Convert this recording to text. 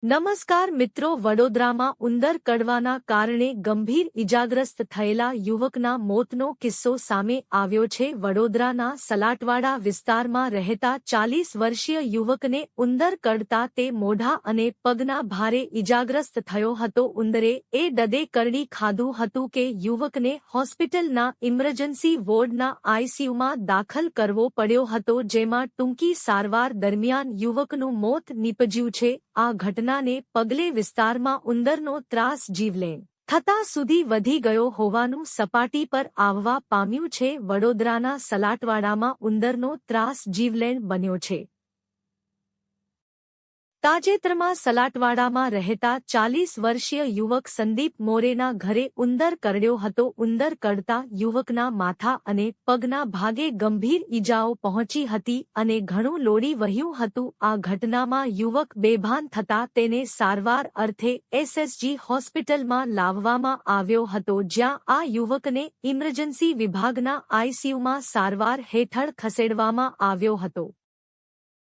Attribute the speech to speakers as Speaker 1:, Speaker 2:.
Speaker 1: નમસ્કાર મિત્રો, વડોદરામાં ઉંદર કરડવાના કારણે ગંભીર ઇજાગ્રસ્ત થયેલા યુવકના મોતનો કિસ્સો સામે આવ્યો છે. વડોદરાના સલાટવાડા વિસ્તારમાં રહેતા 40 વર્ષીય યુવકને ઉંદર કરડતા તે મોઢા અને પગના ભારે ઇજાગ્રસ્ત થયો હતો. ઉંદરે એ ડદે કરડી ખાધું હતું કે યુવકને હોસ્પિટલના ઇમરજન્સી વોર્ડના આઈસીયુમાં દાખલ કરવો પડ્યો હતો, જેમાં ટૂંકી સારવાર દરમિયાન યુવકનું મોત નીપજ્યું છે. આ ઘટનાને પગલે વિસ્તારમાં ઉંદરનો ત્રાસ જીવલેણ થતા સુધી વધી ગયો હોવાનું સપાટી પર આવવા પામ્યું છે. વડોદરાના સલાટવાડામાં ઉંદરનો ત્રાસ જીવલેણ બન્યો છે. તાજેતરમાં સલાટવાડામાં રહેતા 40 વર્ષીય યુવક સંદીપ મોરેના ઘરે ઉંદર કરડ્યો હતો. ઉંદર કરડતા યુવકના માથા અને પગના ભાગે ગંભીર ઈજાઓ પહોંચી હતી અને ઘણું લોહી વહ્યું હતું. આ ઘટનામાં યુવક બેભાન થતા તેને સારવાર અર્થે એસએસજી હોસ્પિટલમાં લાવવામાં આવ્યો હતો, જ્યાં આ યુવકને ઇમરજન્સી વિભાગના આઈસીયુમાં સારવાર હેઠળ ખસેડવામાં આવ્યો હતો.